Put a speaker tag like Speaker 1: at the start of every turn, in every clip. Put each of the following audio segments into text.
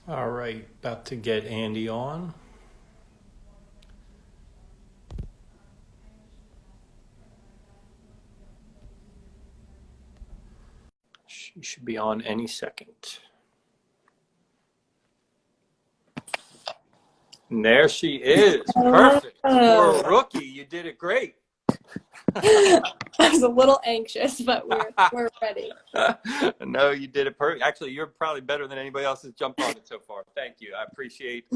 Speaker 1: All right, about to get Andi on. She should be on any second. And there she is. Perfect. For a
Speaker 2: Oh,
Speaker 1: rookie, you did it great.
Speaker 2: I was a little anxious, but we're ready.
Speaker 1: No, you did it perfect. Actually, you're probably better than anybody else that's jumped on it so far. Thank you. I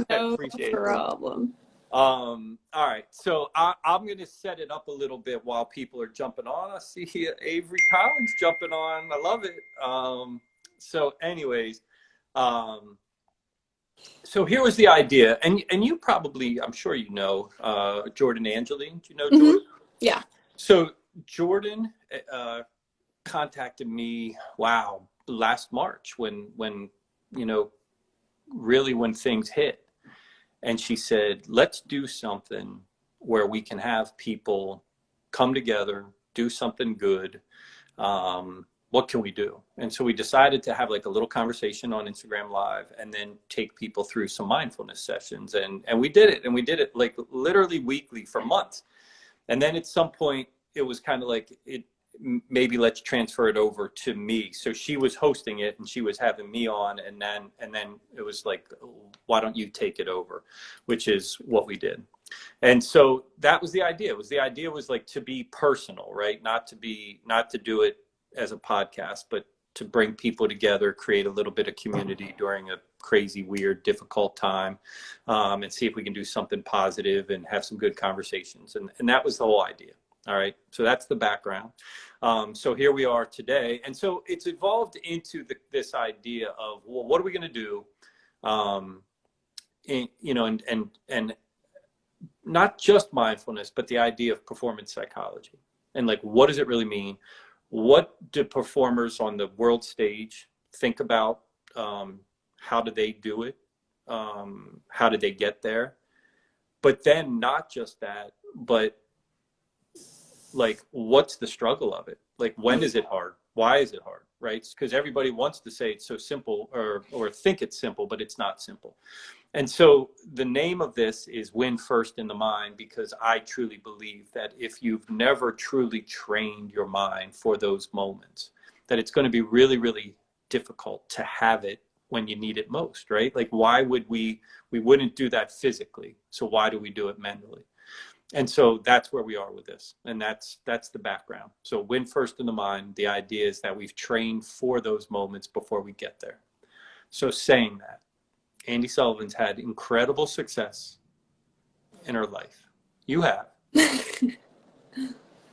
Speaker 2: No
Speaker 1: appreciate it.
Speaker 2: problem.
Speaker 1: All right. So I'm going to set it up a little bit while people are jumping on. I see Avery Collins jumping on. I love it. So anyways, um, so here was the idea, and you probably, I'm sure you know, Jordan Angeline. Do you know
Speaker 2: Hmm.
Speaker 1: Jordan?
Speaker 2: Yeah.
Speaker 1: So Jordan contacted me, wow, last March when you know, really when things hit. And she said, let's do something where we can have people come together, do something good. What can we do? And so we decided to have like a little conversation on Instagram Live and then take people through some mindfulness sessions. And we did it. And we did it like literally weekly for months. And then at some point, it was kind of like, maybe let's transfer it over to me. So she was hosting it and she was having me on, and then it was like, why don't you take it over, which is what we did. And so that was the idea. Was like to be personal, right? Not to do it as a podcast, but to bring people together, create a little bit of community during a crazy, weird, difficult time, and see if we can do something positive and have some good conversations. And that was the whole idea. All right. So that's the background. So here we are today. And so it's evolved into this idea of, well, what are we going to do? And not just mindfulness, but the idea of performance psychology. And like, what does it really mean? What do performers on the world stage think about? How do they do it? How did they get there? But then not just that, but like, what's the struggle of it? Like, when is it hard? Why is it hard? Right? Because everybody wants to say it's so simple, or think it's simple, but it's not simple. And so the name of this is Win First in the Mind, because I truly believe that if you've never truly trained your mind for those moments, that it's going to be really, really difficult to have it when you need it most, right? Like, why would we wouldn't do that physically. So why do we do it mentally? And so that's where we are with this. And that's the background. So Win First in the Mind, the idea is that we've trained for those moments before we get there. So saying that, Andi Sullivan's had incredible success in her life. You have.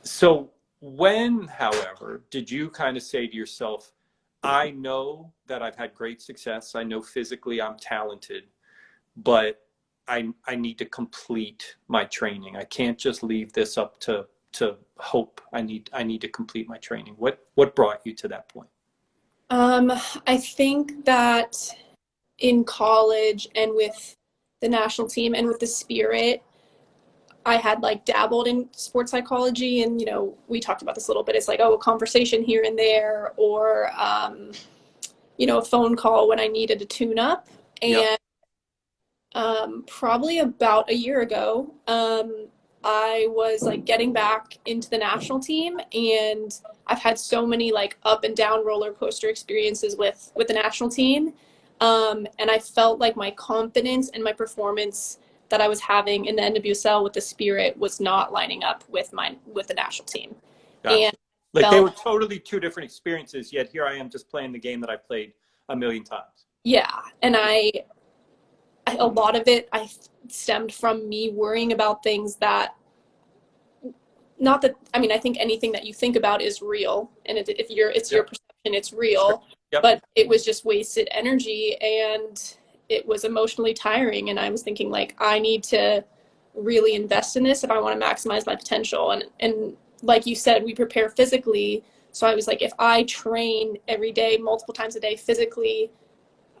Speaker 1: So when, however, did you kind of say to yourself, I know that I've had great success. I know physically I'm talented, but I need to complete my training. I can't just leave this up to hope. I need to complete my training. What brought you to that point?
Speaker 2: I think that in college and with the national team and with the Spirit, I had like dabbled in sports psychology, and we talked about this a little bit. It's like, oh, a conversation here and there, or a phone call when I needed a tune up.
Speaker 1: Yep.
Speaker 2: And probably about a year ago, I was like getting back into the national team, and I've had so many like up and down roller coaster experiences with the national team. And I felt like my confidence and my performance that I was having in the NWSL with the Spirit was not lining up with the national team. And
Speaker 1: Gotcha. Like, they
Speaker 2: felt,
Speaker 1: were totally two different experiences, yet here I am just playing the game that I played a million times.
Speaker 2: yeah, and a lot of it I stemmed from me worrying about things that, not that, I mean, I think anything that you think about is real, and if it's your
Speaker 1: Yep.
Speaker 2: perception, it's real.
Speaker 1: Yep.
Speaker 2: But it was just wasted energy, and it was emotionally tiring. And I was thinking, like, I need to really invest in this if I want to maximize my potential. And like you said, we prepare physically. So I was like, if I train every day, multiple times a day physically,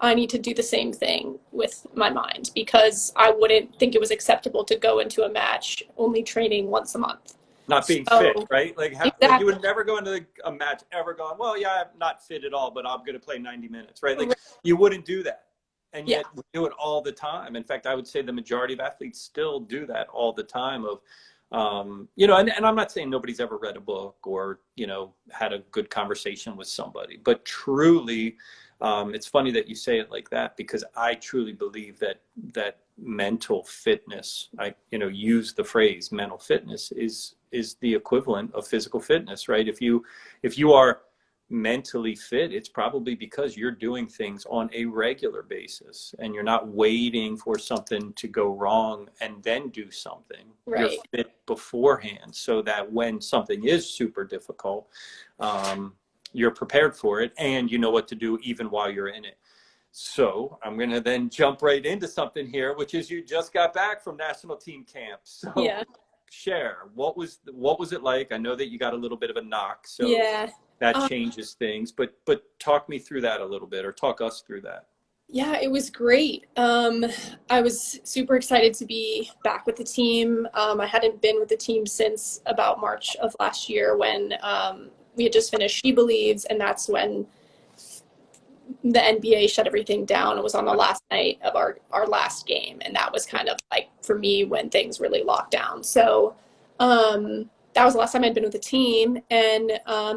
Speaker 2: I need to do the same thing with my mind, because I wouldn't think it was acceptable to go into a match only training once a month.
Speaker 1: Not being fit,
Speaker 2: So
Speaker 1: right? Like, you
Speaker 2: exactly.
Speaker 1: would never go into a match ever going, well, yeah, I'm not fit at all, but I'm going to play 90 minutes, right? Like, you wouldn't do that. And
Speaker 2: Yeah.
Speaker 1: yet we do it all the time. In fact, I would say the majority of athletes still do that all the time of, you know, and I'm not saying nobody's ever read a book or, you know, had a good conversation with somebody, but truly, it's funny that you say it like that, because I truly believe that mental fitness, I, you know, use the phrase mental fitness is the equivalent of physical fitness, right? If you are mentally fit, it's probably because you're doing things on a regular basis and you're not waiting for something to go wrong and then do something. You're
Speaker 2: Right.
Speaker 1: fit beforehand so that when something is super difficult, you're prepared for it and you know what to do even while you're in it. So I'm going to then jump right into something here, which is you just got back from national team camp. So
Speaker 2: Yeah.
Speaker 1: share, what was it like? I know that you got a little bit of a knock, so
Speaker 2: Yeah.
Speaker 1: that changes things, but talk me through that a little bit, or talk us through that.
Speaker 2: Yeah, it was great. I was super excited to be back with the team. I hadn't been with the team since about March of last year when we had just finished She Believes, and that's when the NBA shut everything down. It was on the last night of our last game, and that was kind of like for me when things really locked down. So that was the last time I'd been with the team, and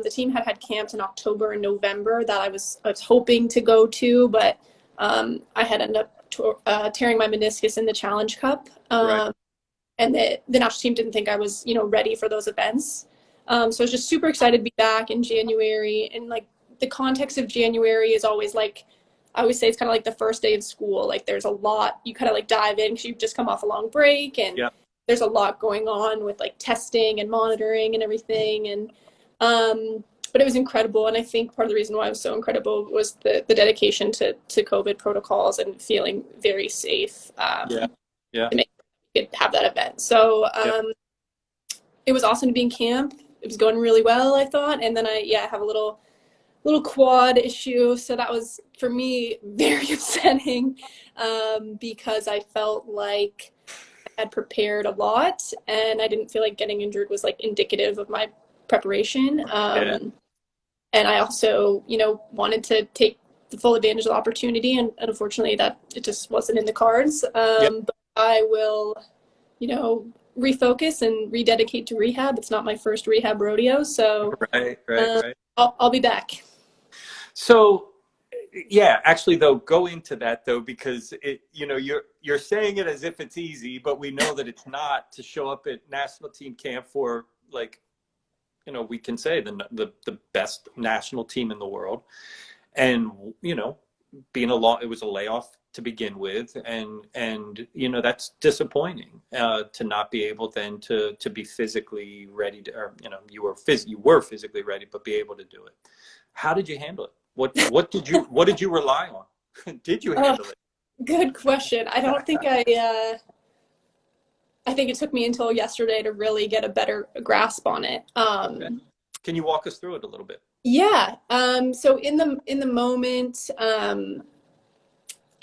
Speaker 2: the team had camps in October and November that I was hoping to go to, but I had ended up tearing my meniscus in the Challenge Cup,
Speaker 1: Right.
Speaker 2: and the national team didn't think I was ready for those events. So I was just super excited to be back in January, and like the context of January is always like, I always say it's kind of like the first day of school. Like there's a lot, you kind of like dive in because you've just come off a long break, and
Speaker 1: Yeah.
Speaker 2: there's a lot going on with like testing and monitoring and everything. And but it was incredible. And I think part of the reason why it was so incredible was the dedication to COVID protocols and feeling very safe
Speaker 1: Yeah. Yeah.
Speaker 2: to make it have that event. So
Speaker 1: Yeah.
Speaker 2: it was awesome to be in camp. It was going really well, I thought. And then I have a little quad issue, so that was for me very upsetting, because I felt like I had prepared a lot and I didn't feel like getting injured was like indicative of my preparation.
Speaker 1: Yeah.
Speaker 2: And I also wanted to take the full advantage of the opportunity, and unfortunately that it just wasn't in the cards.
Speaker 1: Yeah.
Speaker 2: But I will refocus and rededicate to rehab. It's not my first rehab rodeo, so
Speaker 1: Right.
Speaker 2: I'll be back.
Speaker 1: So, yeah, actually, though, go into that though, because you're saying it as if it's easy, but we know that it's not to show up at national team camp for, like, we can say the best national team in the world, and being it was a layoff to begin with, and that's disappointing, to not be able then to be physically ready to, or you were physically ready, but be able to do it. How did you handle it? What did you rely on? Did you handle it?
Speaker 2: Good question. I don't think I think it took me until yesterday to really get a better grasp on it.
Speaker 1: Okay. Can you walk us through it a little bit?
Speaker 2: Yeah. So in the moment,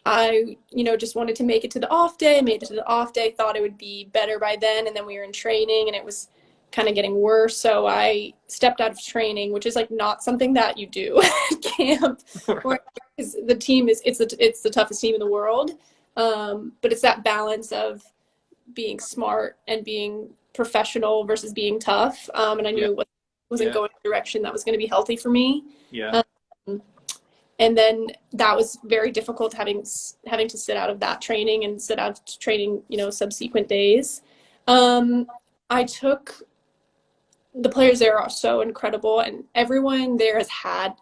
Speaker 2: I just wanted to make it to the off day. Made it to the off day. Thought it would be better by then, and then we were in training, and it was kind of getting worse. So I stepped out of training, which is like not something that you do at camp. Because the team it's the toughest team in the world. But it's that balance of being smart and being professional versus being tough. And I knew it wasn't going in a direction that was going to be healthy for me.
Speaker 1: Yeah.
Speaker 2: And then that was very difficult, having to sit out of that training and sit out of training, subsequent days. I took the players there are so incredible, and everyone there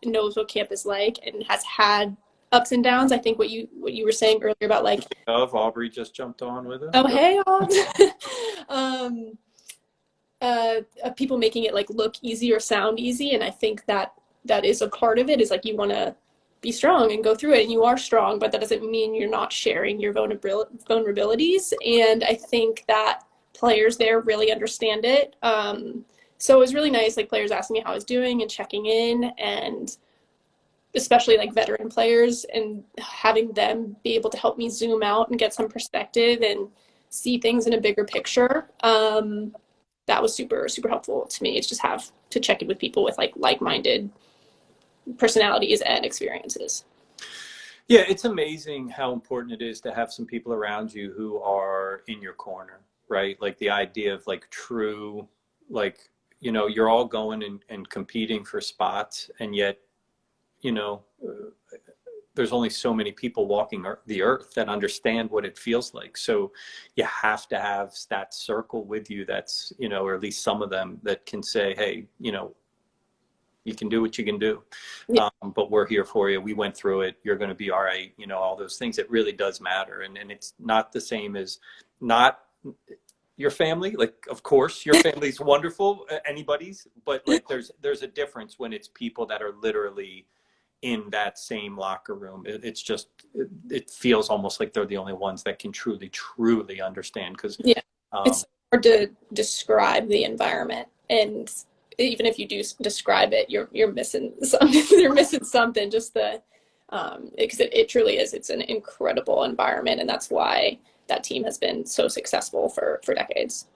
Speaker 2: knows what camp is like and has had ups and downs. I think what you were saying earlier about like
Speaker 1: Aubrey just jumped on with it.
Speaker 2: Oh, hey, people making it like look easy or sound easy, and I think that is a part of it. Is like you want to be strong and go through it, and you are strong, but that doesn't mean you're not sharing your vulnerabilities. And I think that players there really understand it. So it was really nice, like players asking me how I was doing and checking in, and especially like veteran players, and having them be able to help me zoom out and get some perspective and see things in a bigger picture. That was super, super helpful to me. It's just have to check in with people with like-minded personalities and experiences.
Speaker 1: Yeah, it's amazing how important it is to have some people around you who are in your corner, right? Like the idea of like true, like, you're all going and competing for spots, and yet, you know, there's only so many people walking the earth that understand what it feels like. So you have to have that circle with you that's, or at least some of them that can say, hey, you can do what you can do.
Speaker 2: Yeah.
Speaker 1: But we're here for you. We went through it. You're going to be all right. All those things. It really does matter. And it's not the same as not your family. Like, of course, your family's wonderful, anybody's, but like there's a difference when it's people that are literally in that same locker room. It's just, it feels almost like they're the only ones that can truly, truly understand. Because
Speaker 2: Yeah, it's hard to describe the environment, and even if you do describe it, you're missing something. You're missing something. Just the because it truly is. It's an incredible environment, and that's why that team has been so successful for decades.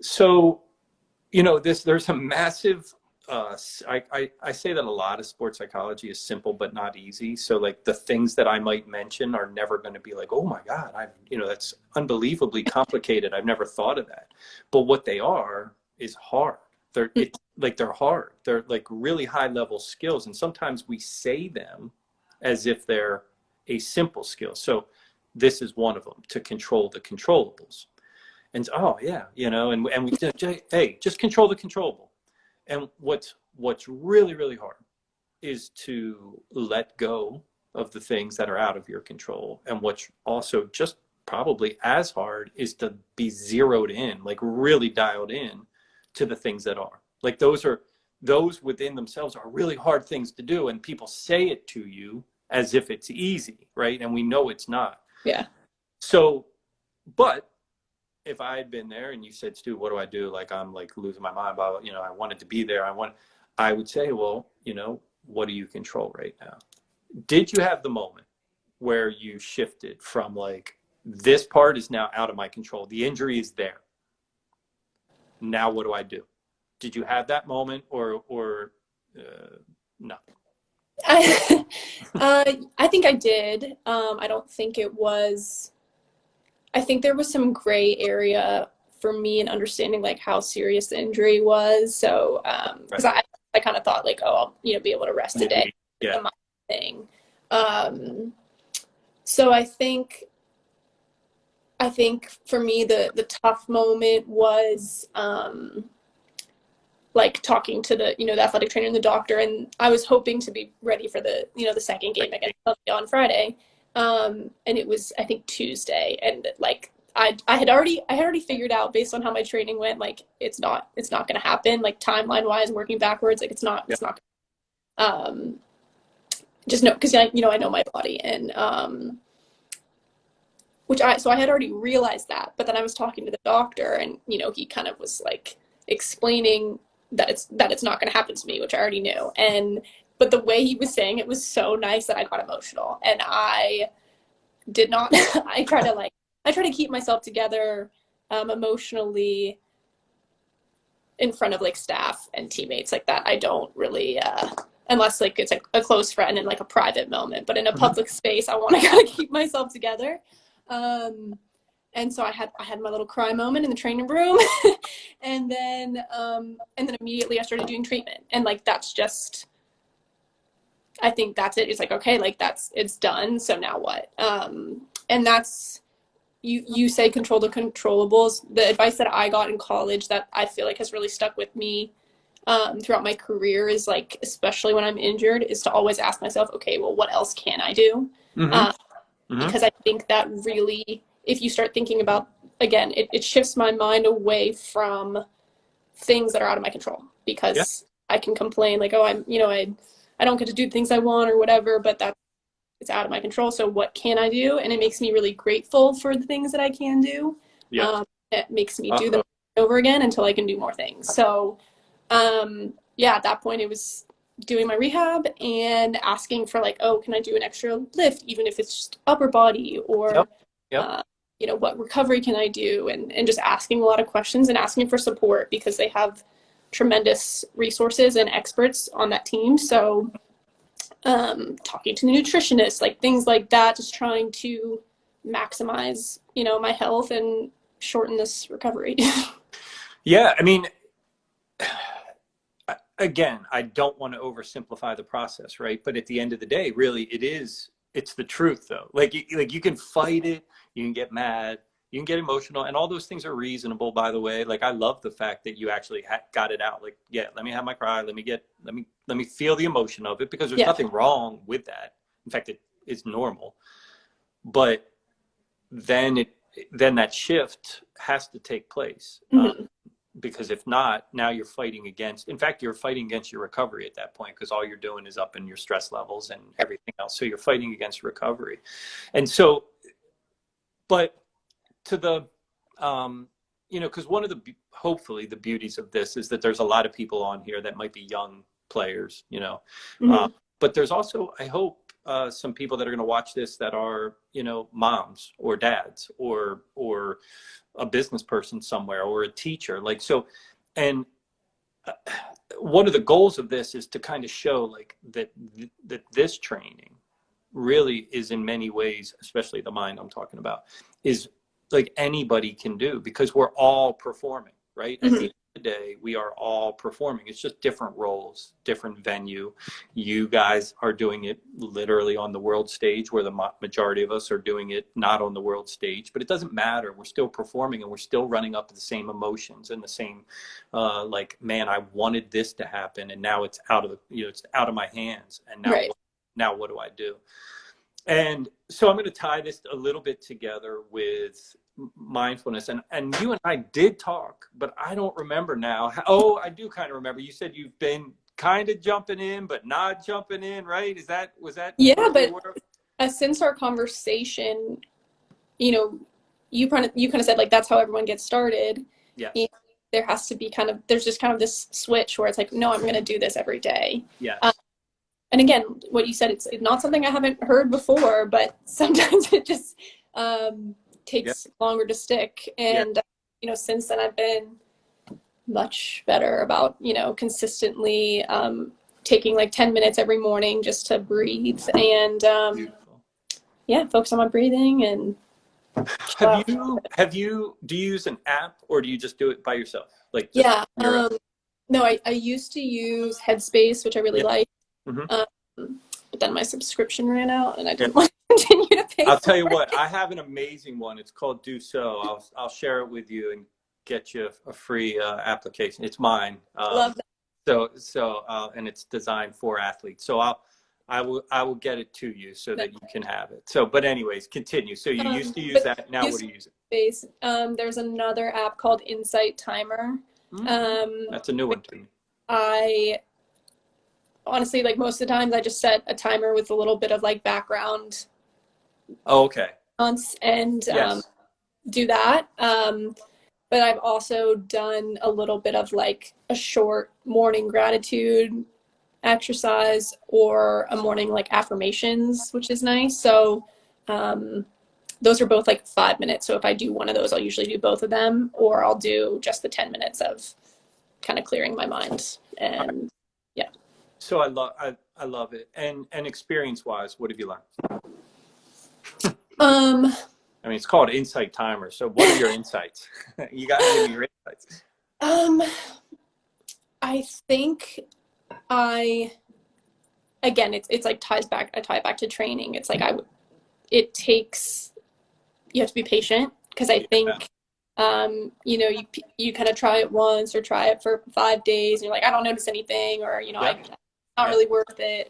Speaker 1: So, there's a massive. I say that a lot of sports psychology is simple but not easy. So like the things that I might mention are never going to be like, oh my God, that's unbelievably complicated. I've never thought of that. But what they are is hard. They're hard. They're like really high level skills. And sometimes we say them as if they're a simple skill. So this is one of them, to control the controllables. And oh yeah, and we hey, just control the controllable. And what's really, really hard is to let go of the things that are out of your control. And what's also just probably as hard is to be zeroed in, like really dialed in to the things that are. Like those within themselves are really hard things to do. And people say it to you as if it's easy, right? And we know it's not.
Speaker 2: Yeah.
Speaker 1: So, but if I had been there and you said, Stu, what do I do? Like, I'm like losing my mind, blah, blah, I wanted to be there. I would say, well, what do you control right now? Did you have the moment where you shifted from like, this part is now out of my control. The injury is there. Now, what do I do? Did you have that moment or no?
Speaker 2: I think I did. I don't think it was. I think there was some gray area for me in understanding like how serious the injury was. So, because I kind of thought like, oh, I'll be able to rest today.
Speaker 1: Yeah.
Speaker 2: My thing. So I think for me the tough moment was like talking to the the athletic trainer and the doctor, and I was hoping to be ready for the the second game against on Friday. And it was, I think, Tuesday, and like I had already figured out based on how my training went, like it's not going to happen, like timeline wise, working backwards, like it's not just no, because I know my body, and so I had already realized that, but then I was talking to the doctor, and he kind of was like explaining that it's not going to happen to me, which I already knew, but the way he was saying it was so nice that I got emotional, and I did not. I try to keep myself together emotionally in front of like staff and teammates like that. I don't really, unless like it's a close friend in like a private moment, but in a public space, I want to kind of keep myself together. And so I had my little cry moment in the training room, and then immediately I started doing treatment, and like that's just. I think that's it. It's like, okay, like it's done. So now what? And that's, you say control the controllables. The advice that I got in college that I feel like has really stuck with me throughout my career is like, especially when I'm injured, is to always ask myself, okay, well, what else can I do? Because I think that really, if you start thinking about, again, it shifts my mind away from things that are out of my control, because I can complain like, oh, I don't get to do things I want or whatever, but it's out of my control. So what can I do? And it makes me really grateful for the things that I can do. It makes me do them over again until I can do more things. So, at that point it was doing my rehab and asking for like, oh, can I do an extra lift, even if it's just upper body, or, what recovery can I do? And just asking a lot of questions and asking for support, because they have tremendous resources and experts on that team. So talking to the nutritionist, like things like that, just trying to maximize, my health and shorten this recovery.
Speaker 1: Yeah, I mean, again, I don't want to oversimplify the process, right? But at the end of the day, really, it's the truth, though. Like you can fight it, you can get mad, you can get emotional, and all those things are reasonable, by the way. Like, I love the fact that you actually got it out. Like, yeah, let me have my cry. Let me feel the emotion of it, because there's nothing wrong with that. In fact, it's normal. But then that shift has to take place.
Speaker 2: Mm-hmm.
Speaker 1: Because if not, now you're fighting against your recovery at that point, because all you're doing is upping your stress levels and everything else. So you're fighting against recovery. And so, but to the, because one of the, hopefully the beauties of this is that there's a lot of people on here that might be young players,
Speaker 2: Mm-hmm.
Speaker 1: but there's also, I hope, some people that are going to watch this that are, moms or dads or a business person somewhere, or a teacher. Like, so, and one of the goals of this is to kind of show like that this training really is, in many ways, especially the mind I'm talking about, is like anybody can do, because we're all performing, right?
Speaker 2: Mm-hmm.
Speaker 1: At the end of the day, we are all performing. It's just different roles, different venue. You guys are doing it literally on the world stage, where the majority of us are doing it not on the world stage, but it doesn't matter. We're still performing, and we're still running up to the same emotions and the same, like, man, I wanted this to happen, and now it's out of it's out of my hands. And now,
Speaker 2: Right.
Speaker 1: Now what do I do? And so I'm going to tie this a little bit together with mindfulness. And you and I did talk, but I don't remember now. Oh, I do kind of remember. You said you've been kind of jumping in, but not jumping in, right? Was that?
Speaker 2: Yeah, but since our conversation, you kind of said like that's how everyone gets started.
Speaker 1: Yes.
Speaker 2: There has to be there's just kind of this switch where it's like, no, I'm going to do this every day.
Speaker 1: Yes.
Speaker 2: And again, what you said, it's not something I haven't heard before, but sometimes it just takes longer to stick. And, since then I've been much better about, consistently taking like 10 minutes every morning just to breathe and, focus on my breathing. And
Speaker 1: do you use an app, or do you just do it by yourself? Like,
Speaker 2: no, I used to use Headspace, which I really like.
Speaker 1: Mm-hmm.
Speaker 2: But then my subscription ran out, and I didn't want to continue to pay.
Speaker 1: I'll tell you what, I have an amazing one. It's called Do So. I'll share it with you and get you a free application. It's mine.
Speaker 2: Love that.
Speaker 1: So and it's designed for athletes. So I will get it to you so that you can have it. So, but anyways, continue. So you used to use that. Now what do you use it?
Speaker 2: There's another app called Insight Timer.
Speaker 1: That's a new one to me.
Speaker 2: I honestly, like, most of the times I just set a timer with a little bit of like background.
Speaker 1: Oh, okay.
Speaker 2: And do that. But I've also done a little bit of like a short morning gratitude exercise or a morning like affirmations, which is nice. So those are both like 5 minutes. So if I do one of those, I'll usually do both of them, or I'll do just the 10 minutes of kind of clearing my mind. And
Speaker 1: so I love it. And experience wise, what have you learned? I mean, it's called Insight Timer. So what are your insights? You got to give me your insights.
Speaker 2: I think again, it's like I tie it back to training. It's like you have to be patient, because I think, you kind of try it once or try it for 5 days and you're like, I don't notice anything, or, it's not really worth it.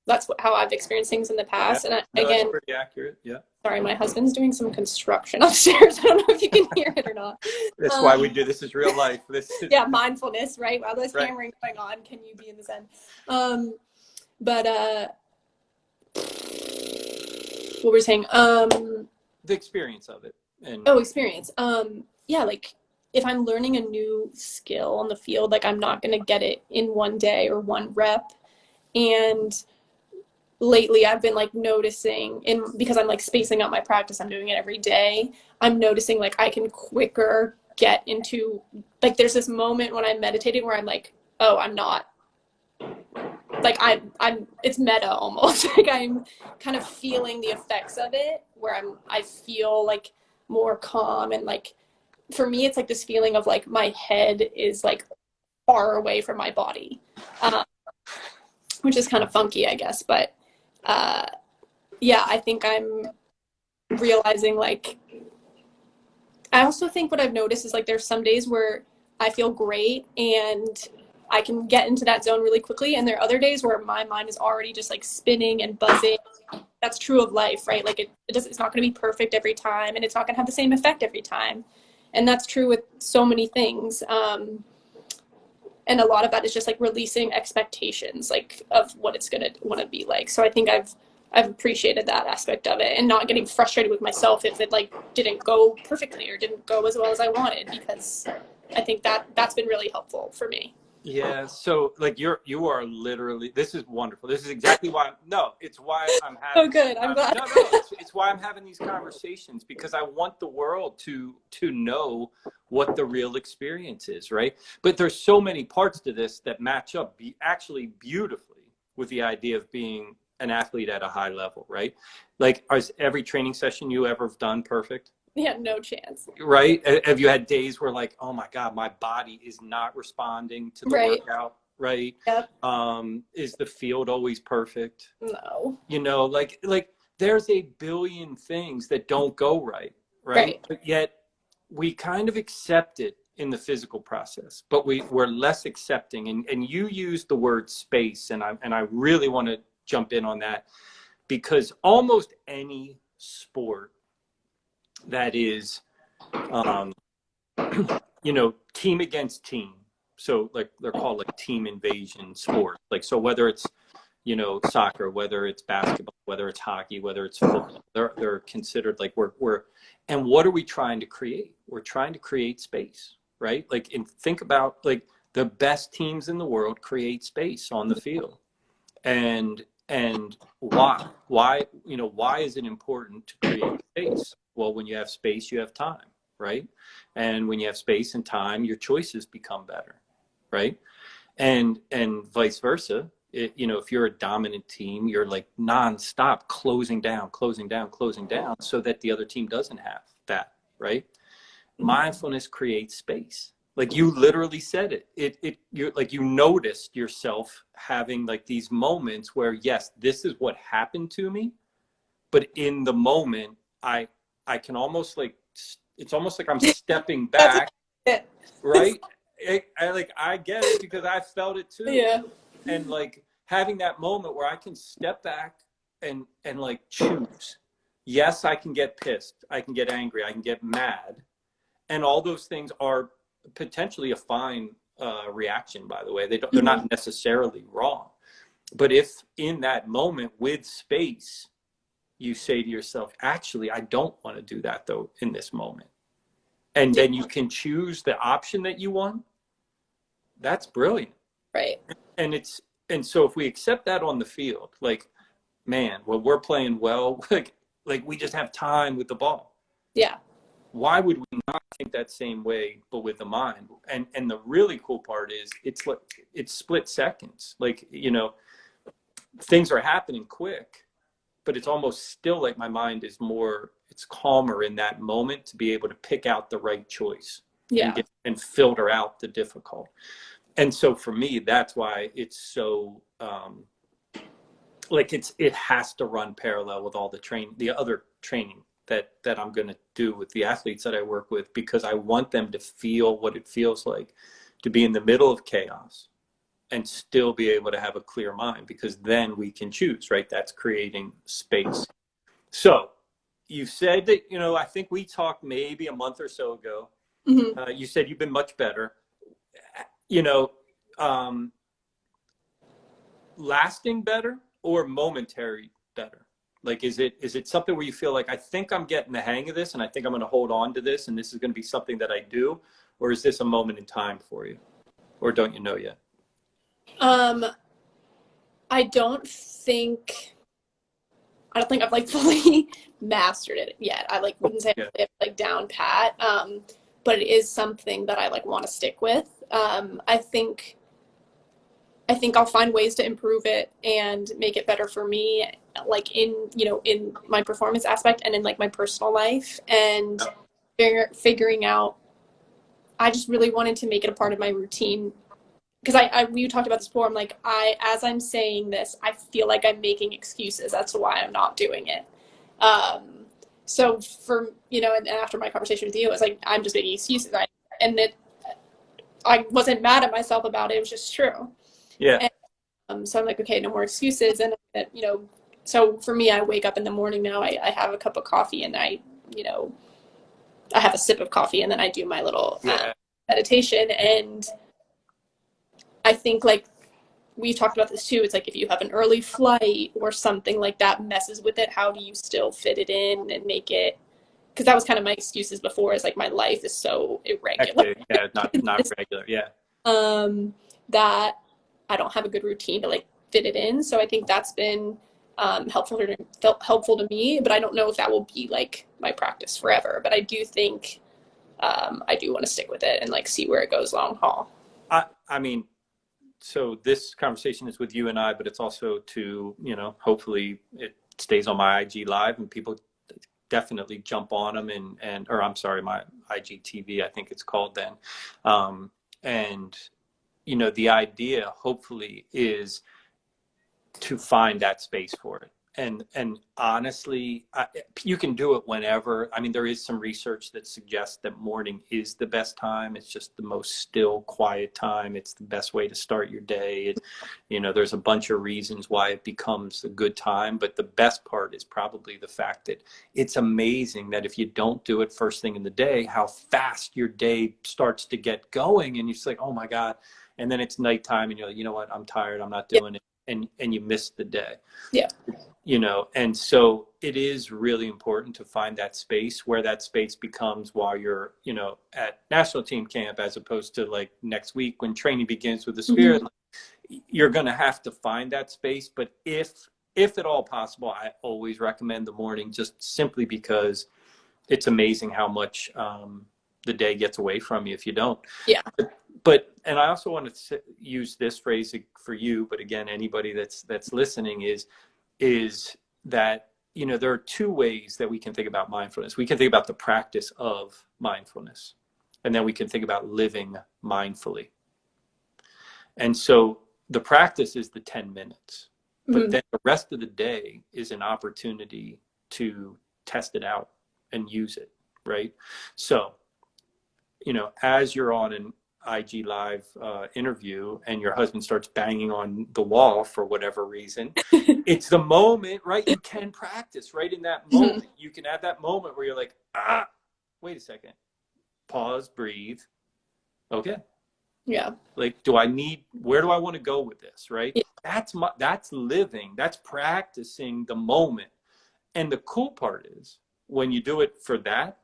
Speaker 2: That's how I've experienced things in the past. And again,
Speaker 1: that's pretty accurate. Yeah.
Speaker 2: Sorry, my husband's doing some construction upstairs. I don't know if you can hear it or not.
Speaker 1: That's why we do this. Is real life. This is...
Speaker 2: mindfulness, right? While there's hammering going on, can you be in the zen? But what we're saying?
Speaker 1: The experience of it.
Speaker 2: Experience. Like if I'm learning a new skill on the field, like I'm not going to get it in one day or one rep. And lately I've been like noticing, because I'm like spacing out my practice, I'm doing it every day. I'm noticing like I can quicker get into, like, there's this moment when I'm meditating where I'm like, oh, I'm not like I'm it's meta almost. Like I'm kind of feeling the effects of it, where I feel like more calm, and like for me it's like this feeling of like my head is like far away from my body, um, which is kind of funky, I guess. But uh, yeah, I think I'm realizing like I also think what I've noticed is like there's some days where I feel great and I can get into that zone really quickly, and there are other days where my mind is already just like spinning and buzzing. That's true of life, right? Like it's not going to be perfect every time, and it's not going to have the same effect every time, and that's true with so many things. And a lot of that is just like releasing expectations, like of what it's going to want to be like. So I think I've appreciated that aspect of it, and not getting frustrated with myself if it like didn't go perfectly or didn't go as well as I wanted, because I think that's been really helpful for me.
Speaker 1: Yeah, so like you are literally, this is wonderful. This is exactly why no, it's why I'm
Speaker 2: Oh,
Speaker 1: having
Speaker 2: good. I'm glad.
Speaker 1: no, it's why I'm having these conversations, because I want the world to know what the real experience is, right? But there's so many parts to this that match up actually beautifully with the idea of being an athlete at a high level, right? Like, is every training session you ever have done perfect?
Speaker 2: Yeah, no chance.
Speaker 1: Right? Have you had days where like, oh my God, my body is not responding to the
Speaker 2: Right.
Speaker 1: workout, right?
Speaker 2: Yep.
Speaker 1: Is the field always perfect?
Speaker 2: No.
Speaker 1: You know, like there's a billion things that don't go right, right?
Speaker 2: Right.
Speaker 1: But yet we kind of accept it in the physical process, but we're less accepting. And you use the word space, and I really want to jump in on that, because almost any sport that is um, team against team. So like they're called like team invasion sports. Like, so whether it's, soccer, whether it's basketball, whether it's hockey, whether it's football, they're considered like and what are we trying to create? We're trying to create space, right? Like, and think about like the best teams in the world create space on the field. And why is it important to create space? Well, when you have space, you have time, right? And when you have space and time, your choices become better, right? And vice versa. If you're a dominant team, you're like nonstop closing down, closing down, closing down, so that the other team doesn't have that, right? Mindfulness creates space. Like, you literally said you like, you noticed yourself having like these moments where, yes, this is what happened to me, but in the moment I can almost like, it's almost like I'm stepping
Speaker 2: That's
Speaker 1: back,
Speaker 2: it.
Speaker 1: right? I get it, because I felt it too.
Speaker 2: Yeah.
Speaker 1: And like having that moment where I can step back and like choose. Yes, I can get pissed, I can get angry, I can get mad, and all those things are potentially a fine reaction, by the way. They're not necessarily wrong. But if in that moment with space, you say to yourself, actually, I don't want to do that though in this moment, and then you can choose the option that you want, that's brilliant.
Speaker 2: Right.
Speaker 1: And so if we accept that on the field, like, man, well, we're playing well, like we just have time with the ball.
Speaker 2: Yeah.
Speaker 1: Why would we not think that same way, but with the mind? And the really cool part is it's split seconds. Like, things are happening quick, but it's almost still like my mind is it's calmer in that moment to be able to pick out the right choice.
Speaker 2: Yeah.
Speaker 1: And filter out the difficult. And so for me, that's why it's so like it has to run parallel with all the other training that I'm going to do with the athletes that I work with, because I want them to feel what it feels like to be in the middle of chaos and still be able to have a clear mind, because then we can choose, right? That's creating space. So you said that, I think we talked maybe a month or so ago.
Speaker 2: Mm-hmm.
Speaker 1: You said you've been much better, you know, lasting better or momentary better? Like, is it something where you feel like, I think I'm getting the hang of this and I think I'm going to hold on to this and this is going to be something that I do? Or is this a moment in time for you? Or don't you know yet?
Speaker 2: I don't think I've like fully mastered it yet. I like wouldn't say
Speaker 1: Yeah.
Speaker 2: I have like down pat. But it is something that I like want to stick with. I think I think I'll find ways to improve it and make it better for me, like in, in my performance aspect and in like my personal life, and figuring out, I just really wanted to make it a part of my routine. Because you talked about this before. I'm like, as I'm saying this, I feel like I'm making excuses as to why I'm not doing it. Um, so for, and after my conversation with you, it's like, I'm just making excuses. And that I wasn't mad at myself about it. It was just true.
Speaker 1: Yeah.
Speaker 2: And, so I'm like, okay, no more excuses. And, so for me, I wake up in the morning now, I have a cup of coffee, and I have a sip of coffee, and then I do my little meditation. And I think, like, we talked about this too. It's like, if you have an early flight or something like that messes with it, how do you still fit it in and make it? Because that was kind of my excuses before. Is like, my life is so irregular.
Speaker 1: Yeah, not regular. Yeah.
Speaker 2: That I don't have a good routine to like fit it in. So I think that's been helpful to me. But I don't know if that will be like my practice forever. But I do think I do want to stick with it and like see where it goes long haul.
Speaker 1: I mean, so this conversation is with you and I, but it's also to, hopefully it stays on my IG live, and people definitely jump on them or I'm sorry, my IGTV, I think it's called then. And, the idea hopefully is to find that space for it. And honestly, you can do it whenever. I mean, there is some research that suggests that morning is the best time. It's just the most still, quiet time. It's the best way to start your day. There's a bunch of reasons why it becomes a good time, but the best part is probably the fact that it's amazing that if you don't do it first thing in the day, how fast your day starts to get going. And you're just like, oh my God. And then it's nighttime, and you're like, you know what? I'm tired. I'm not doing it. And you miss the day.
Speaker 2: Yeah.
Speaker 1: And so it is really important to find that space, where that space becomes while you're, at national team camp, as opposed to like next week when training begins with the Spirit. Mm-hmm. You're going to have to find that space. But if at all possible, I always recommend the morning, just simply because it's amazing how much the day gets away from you if you don't.
Speaker 2: Yeah.
Speaker 1: And I also want to use this phrase for you, but again, anybody that's listening is that, there are two ways that we can think about mindfulness. We can think about the practice of mindfulness, and then we can think about living mindfully. And so the practice is the 10 minutes, but mm-hmm. then the rest of the day is an opportunity to test it out and use it, right? So, as you're on an IG live interview and your husband starts banging on the wall for whatever reason, it's the moment, right? You can practice right in that moment. Mm-hmm. You can have that moment where you're like, wait a second, pause, breathe. Okay.
Speaker 2: Yeah.
Speaker 1: Like, where do I want to go with this? Right. Yeah. That's living, that's practicing the moment. And the cool part is when you do it for that,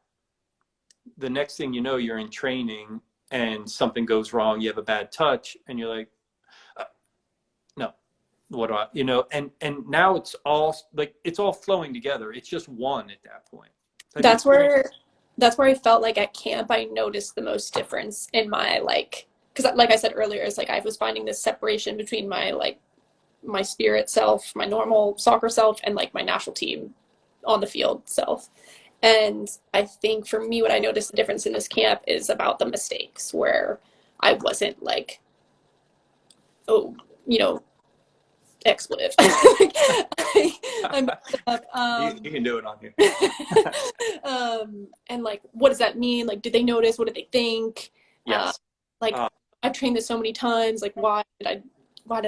Speaker 1: the next thing you know, you're in training and something goes wrong, you have a bad touch, and you're like, no, what do I, and now it's all flowing together. It's just one at that point.
Speaker 2: That's where I felt like at camp, I noticed the most difference in my, because like I said earlier, it's like I was finding this separation between my spirit self, my normal soccer self, and like my national team on the field self. And I think for me, what I noticed the difference in this camp is about the mistakes, where I wasn't like, expletive. I messed up.
Speaker 1: You can do it on here.
Speaker 2: And like, what does that mean? Like, did they notice? What did they think?
Speaker 1: Yes.
Speaker 2: I've trained this so many times. Like, why did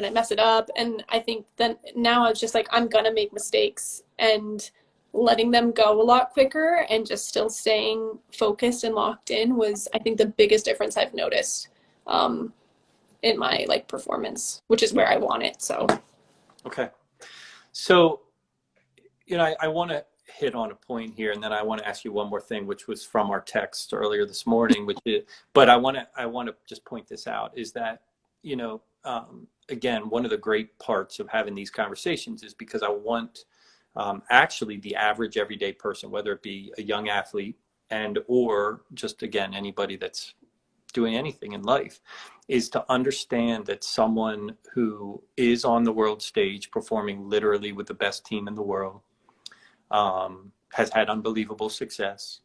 Speaker 2: I mess it up? And I think then now it's just like, I'm gonna make mistakes, and letting them go a lot quicker and just still staying focused and locked in was, I think, the biggest difference I've noticed in my performance, which is where I want it. So.
Speaker 1: Okay. So, I want to hit on a point here, and then I want to ask you one more thing, which was from our text earlier this morning, but I want to just point this out, is that, again, one of the great parts of having these conversations is because I want actually the average everyday person, whether it be a young athlete or just, again, anybody that's doing anything in life, is to understand that someone who is on the world stage performing literally with the best team in the world, has had unbelievable success,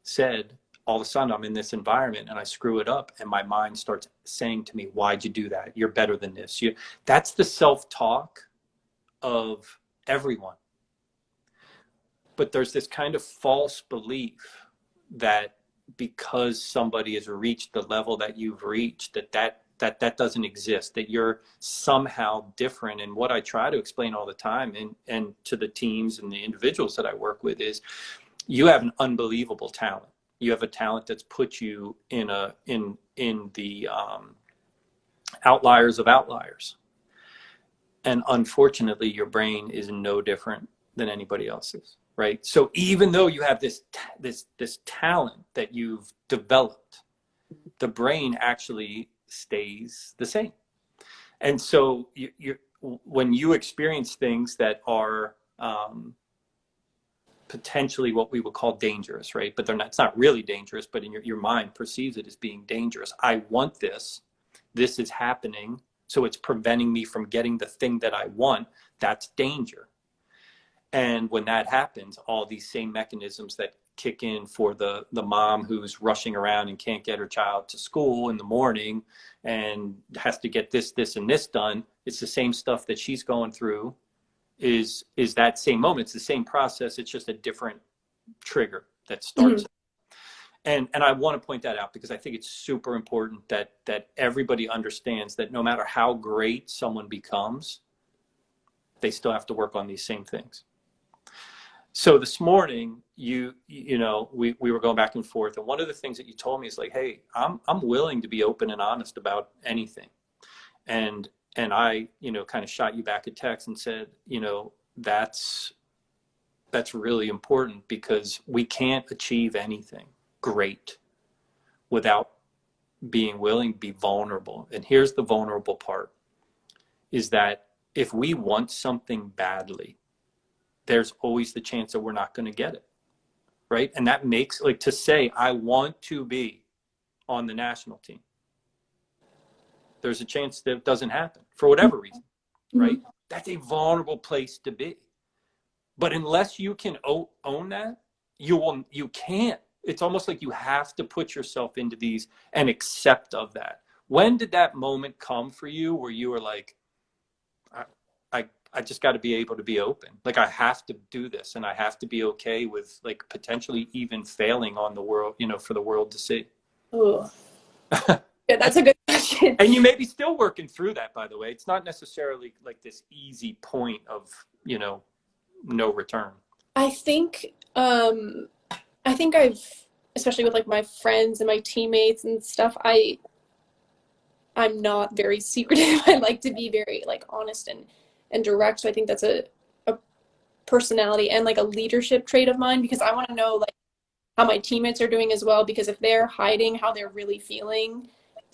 Speaker 1: said, all of a sudden I'm in this environment and I screw it up, and my mind starts saying to me, why'd you do that? You're better than this. That's the self-talk of everyone. But there's this kind of false belief that because somebody has reached the level that you've reached, that doesn't exist, that you're somehow different. And what I try to explain all the time, and to the teams and the individuals that I work with, is you have an unbelievable talent. You have a talent that's put you in the outliers of outliers. And unfortunately, your brain is no different than anybody else's, right? So even though you have this talent that you've developed, the brain actually stays the same. And so when you experience things that are potentially what we would call dangerous, right? But it's not really dangerous, but in your mind perceives it as being dangerous. I want this. This is happening. So it's preventing me from getting the thing that I want. That's danger. And when that happens, all these same mechanisms that kick in for the mom who's rushing around and can't get her child to school in the morning and has to get this, and this done, it's the same stuff that she's going through, is that same moment. It's the same process. It's just a different trigger that starts. And I want to point that out because I think it's super important that everybody understands that no matter how great someone becomes, they still have to work on these same things. So this morning, we were going back and forth, and one of the things that you told me is like, hey, I'm willing to be open and honest about anything. And I, kind of shot you back a text and said, that's really important, because we can't achieve anything great without being willing to be vulnerable. And here's the vulnerable part, is that if we want something badly, there's always the chance that we're not going to get it, right? And that makes, like, to say, I want to be on the national team, there's a chance that it doesn't happen for whatever reason, right? That's a vulnerable place to be. But unless you can own that, you can't. It's almost like you have to put yourself into these and accept of that. When did that moment come for you where you were like, I just got to be able to be open. Like, I have to do this, and I have to be okay with, like, potentially even failing on the world, for the world to see.
Speaker 2: Oh, yeah, that's a good question.
Speaker 1: And you may be still working through that, by the way. It's not necessarily like this easy point of, no return.
Speaker 2: I think I've, especially with like my friends and my teammates and stuff, I'm not very secretive. I like to be very like honest and direct. So I think that's a personality and like a leadership trait of mine, because I want to know like how my teammates are doing as well, because if they're hiding how they're really feeling,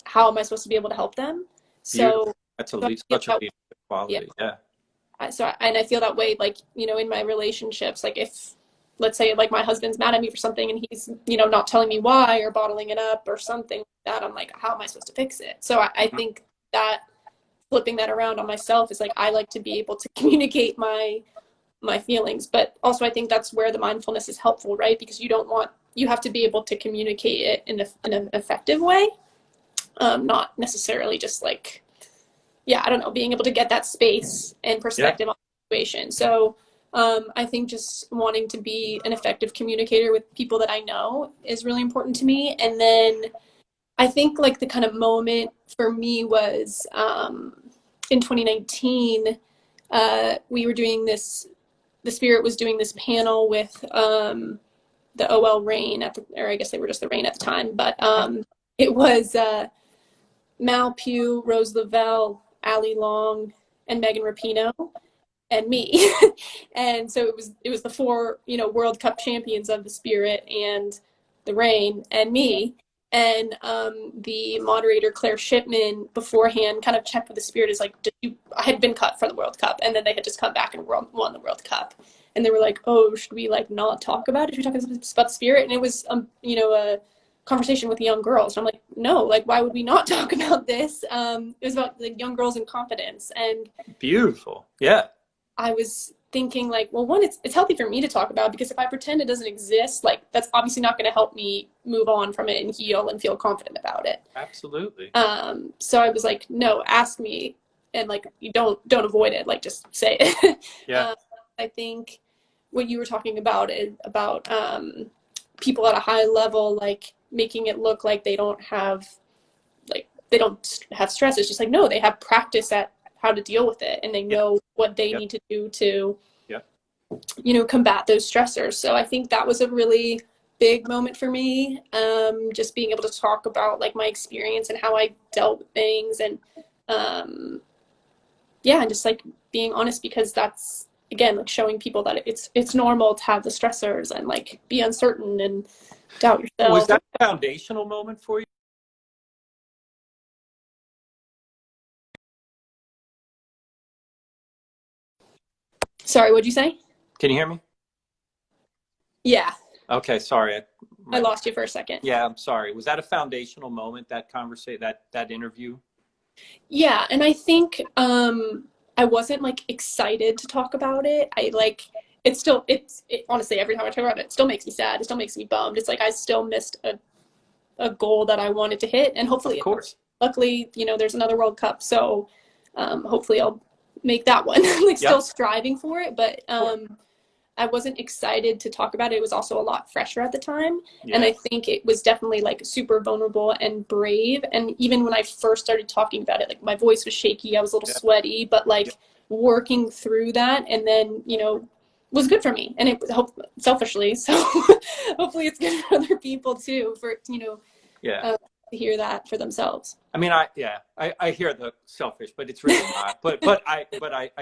Speaker 2: how am I supposed to be able to help them? So
Speaker 1: that's such a leadership quality. Yeah.
Speaker 2: And I feel that way, like, in my relationships, like if, let's say, like my husband's mad at me for something and he's, not telling me why or bottling it up or something like that, I'm like, how am I supposed to fix it? So I think that flipping that around on myself is like, I like to be able to communicate my feelings, but also I think that's where the mindfulness is helpful, right? Because you have to be able to communicate it in an effective way, not necessarily just like, I don't know, being able to get that space and perspective on the situation. So I think just wanting to be an effective communicator with people that I know is really important to me. And then I think like the kind of moment for me was in 2019, we were doing the Spirit was doing this panel with the OL Reign or I guess they were just the Reign at the time, but it was Mal Pugh, Rose Lavelle, Ali Long, and Megan Rapinoe, and me. And so it was the four, World Cup champions of the Spirit and the Reign and me. And the moderator, Claire Shipman, beforehand kind of checked with the Spirit is like, I had been cut for the World Cup, and then they had just come back and won the World Cup. And they were like, oh, should we like not talk about it? Should we talk about the Spirit? And it was, conversation with young girls. And I'm like, no, like, why would we not talk about this? It was about like young girls and confidence. And
Speaker 1: beautiful. Yeah.
Speaker 2: I was thinking like, well, one, it's healthy for me to talk about, because if I pretend it doesn't exist, like that's obviously not going to help me move on from it and heal and feel confident about it.
Speaker 1: Absolutely.
Speaker 2: So I was like, no, ask me, and like, you don't avoid it, like just say it.
Speaker 1: Yeah.
Speaker 2: I think what you were talking about is about people at a high level, like making it look like they don't have stress. It's just like, no, they have practice at how to deal with it, and they know what they need to do to combat those stressors. So I think that was a really big moment for me, just being able to talk about like my experience and how I dealt with things, and and just like being honest, because that's, again, like showing people that it's normal to have the stressors and like be uncertain and doubt yourself.
Speaker 1: Was that a foundational moment for you?
Speaker 2: Sorry, what'd you say?
Speaker 1: Can you hear me?
Speaker 2: Yeah.
Speaker 1: Okay, sorry.
Speaker 2: I lost you for a second.
Speaker 1: Yeah, I'm sorry. Was that a foundational moment, that conversation, that interview?
Speaker 2: Yeah, and I think I wasn't like excited to talk about it. I like honestly, every time I talk about it, it still makes me sad. It still makes me bummed. It's like I still missed a goal that I wanted to hit, and hopefully,
Speaker 1: of course,
Speaker 2: luckily, there's another World Cup, so hopefully I'll make that one. Like still striving for it, but I wasn't excited to talk about it. It was also a lot fresher at the time. And I think it was definitely like super vulnerable and brave. And even when I first started talking about it, like my voice was shaky, I was a little sweaty, but like working through that, and then, was good for me. And it helped selfishly. So hopefully it's good for other people too, for, to hear that for themselves.
Speaker 1: I mean, I hear the selfish, but it's really not. But I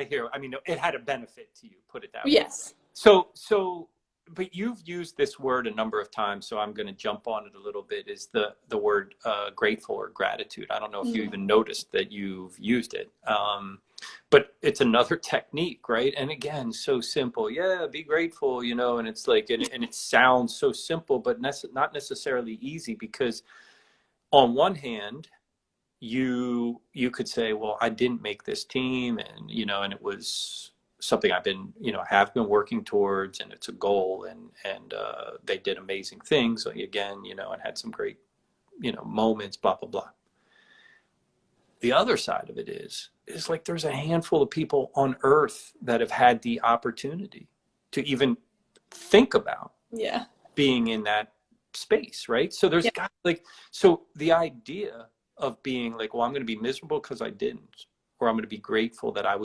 Speaker 1: hear. I mean, it had a benefit to you. Put it that way.
Speaker 2: Yes.
Speaker 1: So, but you've used this word a number of times, so I'm going to jump on it a little bit. Is the word grateful or gratitude? I don't know if you even noticed that you've used it, but it's another technique, right? And again, so simple. Yeah, be grateful, and it's like, and it sounds so simple, but not necessarily easy, because on one hand, you could say, well, I didn't make this team, and and it was something I've been have been working towards, and it's a goal, and they did amazing things again, and had some great moments, blah blah blah. The other side of it is like there's a handful of people on earth that have had the opportunity to even think about being in that space, right? So there's so the idea of being like, well, I'm going to be miserable because I didn't, or I'm going to be grateful that I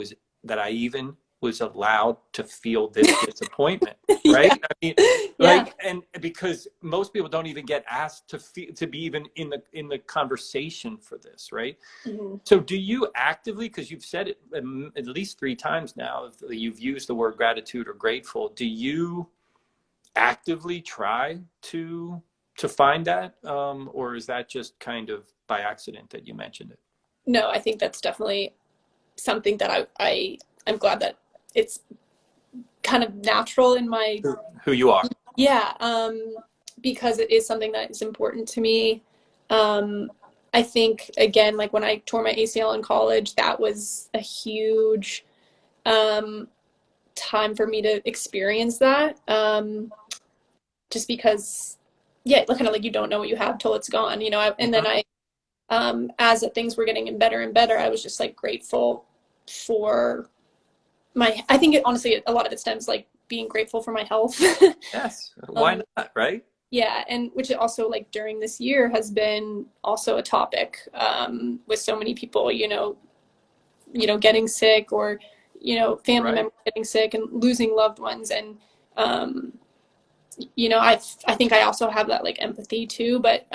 Speaker 1: even was allowed to feel this disappointment, right? I mean, like, and because most people don't even get asked to be even in the conversation for this, right? Mm-hmm. So do you actively, because you've said it at least 3 times now, you've used the word gratitude or grateful, do you actively try to find that, or is that just kind of by accident that you mentioned it?
Speaker 2: No, I think that's definitely something that I'm glad that it's kind of natural in my
Speaker 1: who you are.
Speaker 2: Because it is something that is important to me. I think, again, like when I tore my ACL in college, that was a huge time for me to experience that, just because kind of like you don't know what you have till it's gone, and then as things were getting better and better, I was just like grateful for I think honestly, a lot of it stems like being grateful for my health.
Speaker 1: Yes. Why not, right?
Speaker 2: Yeah. And which also like during this year has been also a topic, with so many people, getting sick, or, family members getting sick and losing loved ones. And, I think I also have that like empathy too, but,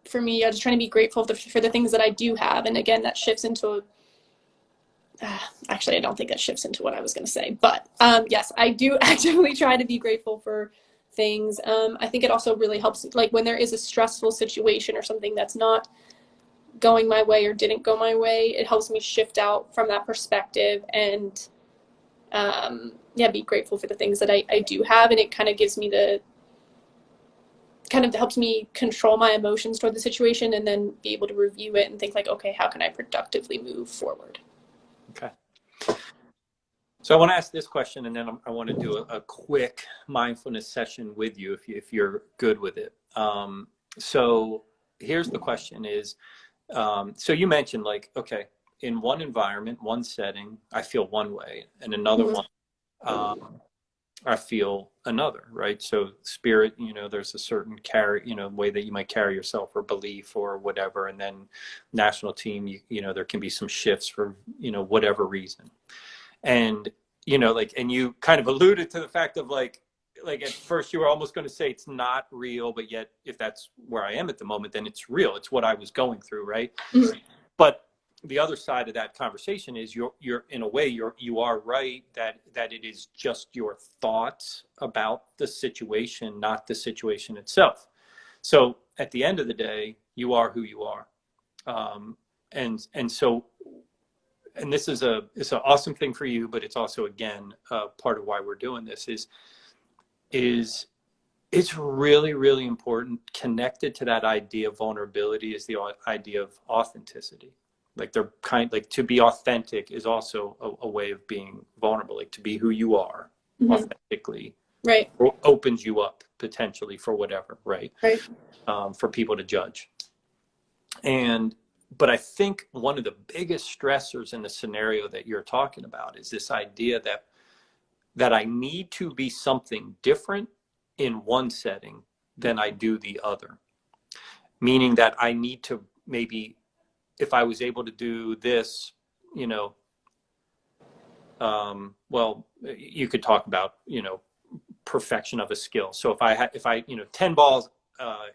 Speaker 2: for me, I was trying to be grateful for the things that I do have. And again, that shifts into actually, I don't think that shifts into what I was going to say, but yes, I do actively try to be grateful for things. I think it also really helps, like when there is a stressful situation or something that's not going my way or didn't go my way, it helps me shift out from that perspective and be grateful for the things that I do have. And it kind of gives me kind of helps me control my emotions toward the situation and then be able to review it and think like, okay, how can I productively move forward?
Speaker 1: Okay. So I want to ask this question, and then I want to do a quick mindfulness session with you if you're good with it. So here's the question is, so you mentioned like, okay, in one environment, one setting, I feel one way, and another one, I feel another, right? So spirit, there's a certain way that you might carry yourself or belief or whatever. And then national team, there can be some shifts for, whatever reason. And, and you kind of alluded to the fact of like at first you were almost going to say it's not real, but yet if that's where I am at the moment, then it's real. It's what I was going through, right? Mm-hmm. But the other side of that conversation is you're in a way you are right that it is just your thoughts about the situation, not the situation itself. So at the end of the day, you are who you are, and so this is it's an awesome thing for you, but it's also again part of why we're doing this is it's really, really important. Connected to that idea of vulnerability is the idea of authenticity. Like to be authentic is also a way of being vulnerable, like to be who you are authentically,
Speaker 2: right?
Speaker 1: Opens you up potentially for whatever, right? For people to judge. But I think one of the biggest stressors in the scenario that you're talking about is this idea that I need to be something different in one setting than I do the other. Meaning that I need to maybe, if I was able to do this, well, you could talk about, perfection of a skill. So if I 10 balls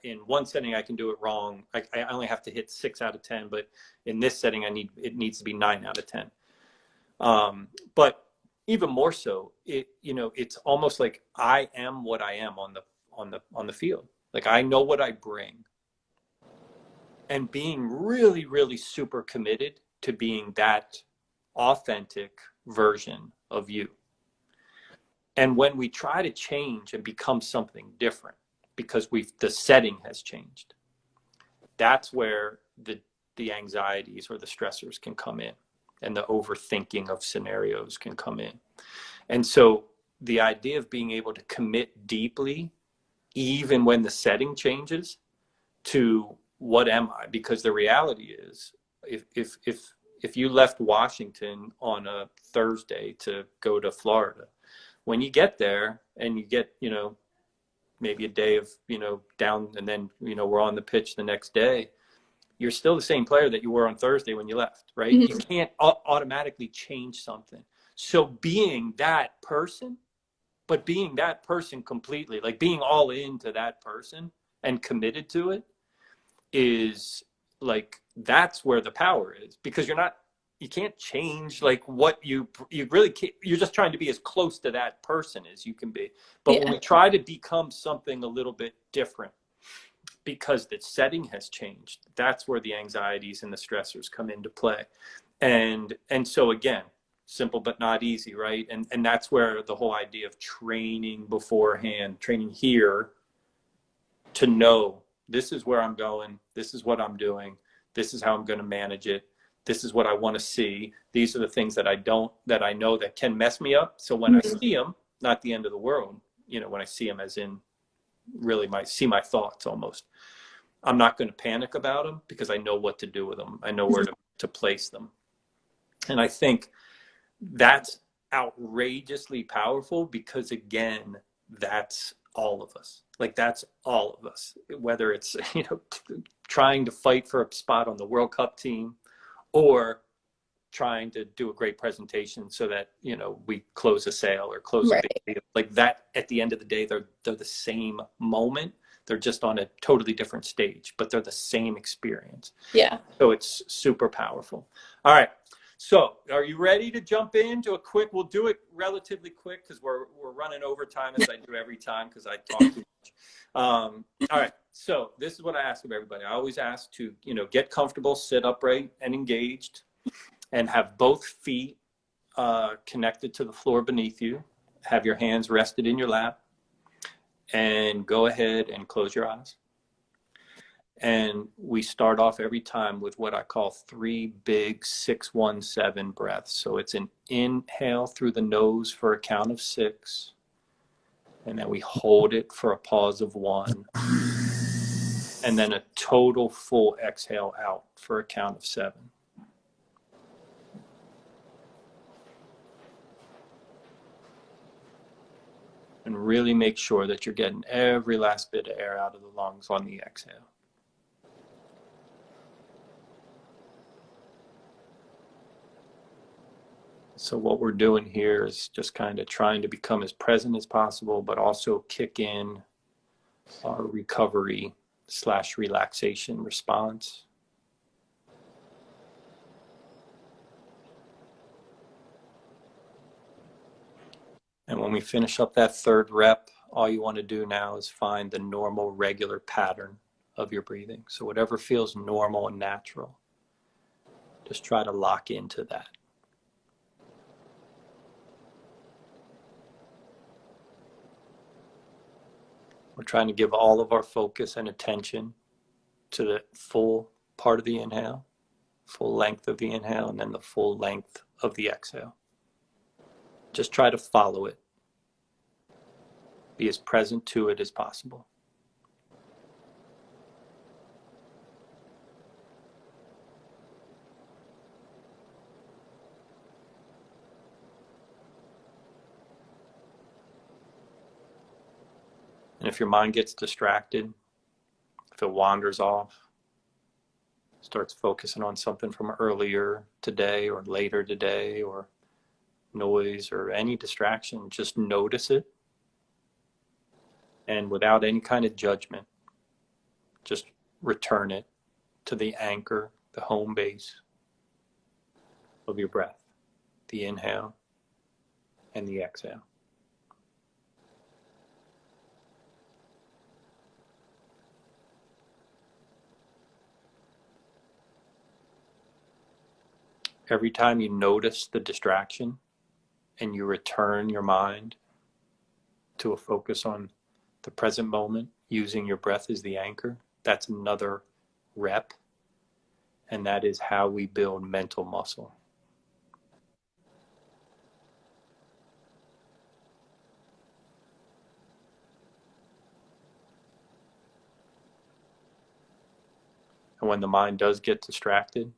Speaker 1: in one setting, I can do it wrong. I only have to hit 6 out of 10, but in this setting, it needs to be 9 out of 10. But even more so, it's almost like I am what I am on the field. Like I know what I bring, and being really, really super committed to being that authentic version of you. And when we try to change and become something different because the setting has changed, that's where the anxieties or the stressors can come in, and the overthinking of scenarios can come in. And so the idea of being able to commit deeply, even when the setting changes, to what am I? Because the reality is, if you left Washington on a Thursday to go to Florida, when you get there and you get, maybe a day of, down, and then, we're on the pitch the next day, you're still the same player that you were on Thursday when you left, right? Mm-hmm. You can't automatically change something. So being that person, but being that person completely, like being all into that person and committed to it, is like, that's where the power is, because you can't change like what you really can't. You're just trying to be as close to that person as you can be. But when we try to become something a little bit different because the setting has changed, that's where the anxieties and the stressors come into play. And so again, simple but not easy, right? And that's where the whole idea of training beforehand, training here to know this is where I'm going, this is what I'm doing, this is how I'm going to manage it, this is what I want to see, these are the things that I know that can mess me up. So when I see them, not the end of the world, when I see them as in really see my thoughts almost, I'm not going to panic about them because I know what to do with them. I know where to place them. And I think that's outrageously powerful because, again, that's all of us. Like, that's all of us, whether it's, trying to fight for a spot on the World Cup team or trying to do a great presentation so that, we close a sale or close a big deal. Like that, at the end of the day, they're the same moment. They're just on a totally different stage, but they're the same experience. Yeah. So it's super powerful. All right. So are you ready to jump into a quick, we'll do it relatively quick because we're running overtime as I do every time because I talk too much. All right. So this is what I ask of everybody. I always ask to, get comfortable, sit upright and engaged, and have both feet connected to the floor beneath you. Have your hands rested in your lap. And go ahead and close your eyes. And we start off every time with what I call 3 big 6-1-7 breaths. So it's an inhale through the nose for a count of 6. And then we hold it for a pause of 1. And then a total full exhale out for a count of 7. And really make sure that you're getting every last bit of air out of the lungs on the exhale. So what we're doing here is just kind of trying to become as present as possible, but also kick in our recovery/relaxation response. And when we finish up that 3rd rep, all you want to do now is find the normal, regular pattern of your breathing. So whatever feels normal and natural, just try to lock into that. We're trying to give all of our focus and attention to the full part of the inhale, full length of the inhale, and then the full length of the exhale. Just try to follow it. Be as present to it as possible. And if your mind gets distracted, if it wanders off, starts focusing on something from earlier today or later today, or noise or any distraction, just notice it. And without any kind of judgment, just return it to the anchor, the home base of your breath, the inhale and the exhale. Every time you notice the distraction and you return your mind to a focus on the present moment, using your breath as the anchor, that's another rep. And that is how we build mental muscle. And when the mind does get distracted,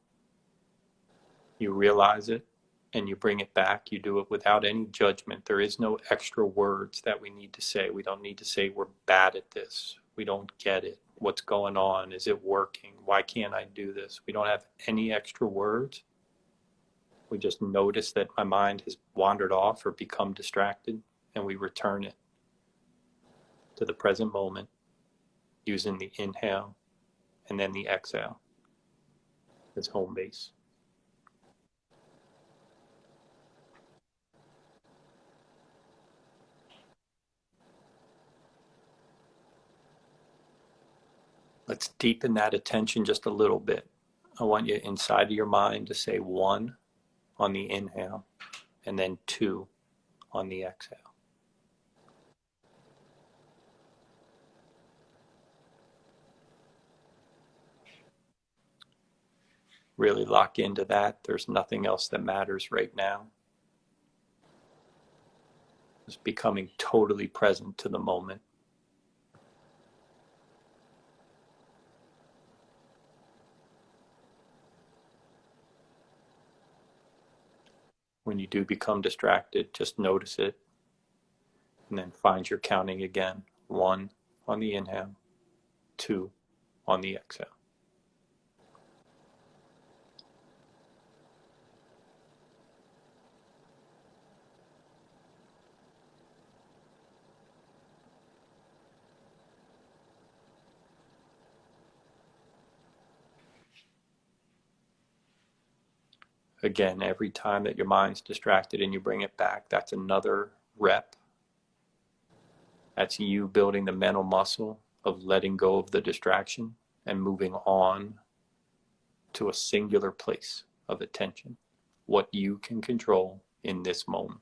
Speaker 1: you realize it and you bring it back. You do it without any judgment. There is no extra words that we need to say. We don't need to say we're bad at this. We don't get it. What's going on? Is it working? Why can't I do this? We don't have any extra words. We just notice that my mind has wandered off or become distracted, and we return it to the present moment using the inhale and then the exhale as home base. Let's deepen that attention just a little bit. I want you inside of your mind to say 1 on the inhale and then 2 on the exhale. Really lock into that. There's nothing else that matters right now. Just becoming totally present to the moment. When you do become distracted, just notice it and then find your counting again. 1 on the inhale, 2 on the exhale. Again, every time that your mind's distracted and you bring it back, that's another rep. That's you building the mental muscle of letting go of the distraction and moving on to a singular place of attention, what you can control in this moment.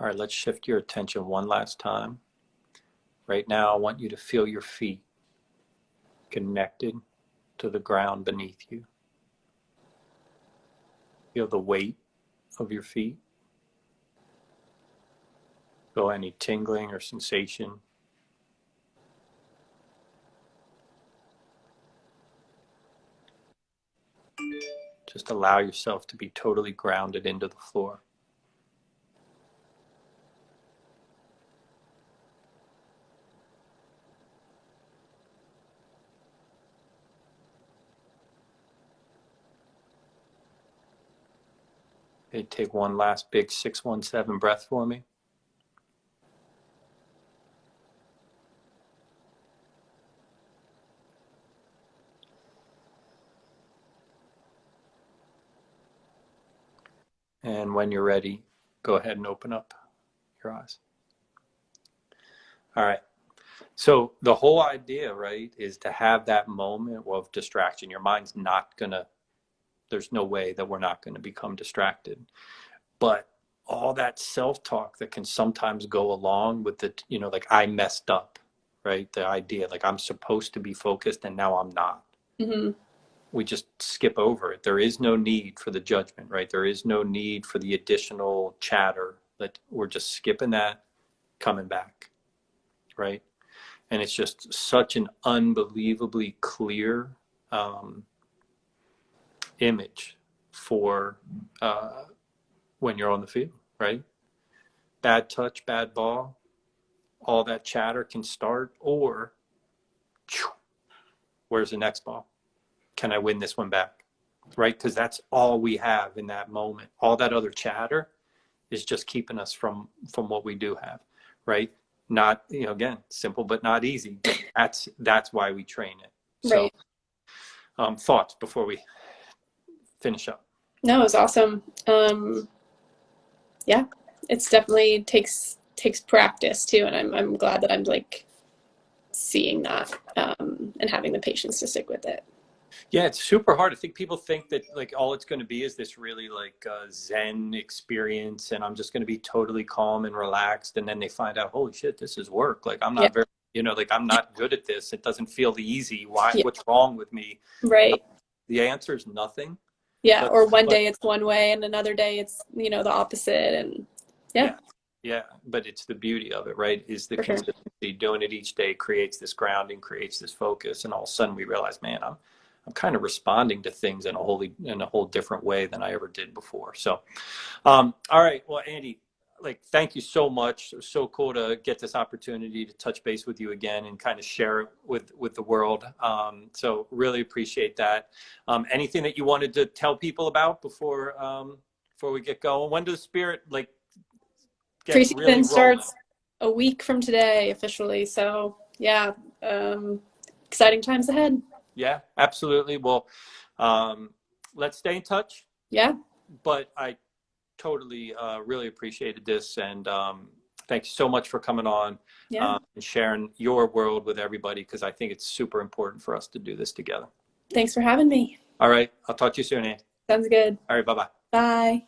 Speaker 1: All right, let's shift your attention one last time. Right now, I want you to feel your feet connected to the ground beneath you. Feel the weight of your feet. Feel any tingling or sensation. Just allow yourself to be totally grounded into the floor. Okay, take one last big 617 breath for me. And when you're ready, go ahead and open up your eyes. All right. So the whole idea, right, is to have that moment of distraction. Your mind's not going to, there's no way that we're not going to become distracted. But all that self-talk that can sometimes go along with the, like I messed up, right? The idea like I'm supposed to be focused and now I'm not. Mm-hmm. We just skip over it. There is no need for the judgment, right? There is no need for the additional chatter. That we're just skipping that, coming back, right? And it's just such an unbelievably clear image for when you're on the field, right? Bad touch, bad ball, all that chatter can start, or where's the next ball? Can I win this one back? Right? Because that's all we have in that moment. All that other chatter is just keeping us from what we do have, right? Not, again, simple but not easy. But that's why we train it. So, right. Thoughts before we finish up?
Speaker 2: No, it was awesome. Yeah, it's definitely takes practice too, and I'm glad that I'm like seeing that and having the patience to stick with it.
Speaker 1: Yeah, it's super hard. I think people think that like all it's going to be is this really like Zen experience, and I'm just going to be totally calm and relaxed. And then they find out, holy shit, this is work. Like I'm not very, like I'm not good at this. It doesn't feel easy. Why? Yeah. What's wrong with me?
Speaker 2: Right.
Speaker 1: The answer is nothing.
Speaker 2: Yeah. Or one day it's one way, and another day it's the opposite, and
Speaker 1: yeah. But it's the beauty of it, right? Is the consistency. Sure. Doing it each day creates this grounding, creates this focus, and all of a sudden we realize, man, I'm kind of responding to things in a whole different way than I ever did before. So, all right. Well, Andi, like, thank you so much. It was so cool to get this opportunity to touch base with you again and kind of share it with the world. So really appreciate that. Anything that you wanted to tell people about before we get going? When does Spirit get
Speaker 2: preseason
Speaker 1: really
Speaker 2: starts a week from today officially. So yeah, exciting times ahead.
Speaker 1: Yeah, absolutely. Well, let's stay in touch.
Speaker 2: Yeah.
Speaker 1: But I totally really appreciated this, and thank you so much for coming on and sharing your world with everybody, because I think it's super important for us to do this together.
Speaker 2: Thanks for having me.
Speaker 1: All right. I'll talk to you soon, Andi.
Speaker 2: Sounds good.
Speaker 1: All right. Bye-bye.
Speaker 2: Bye.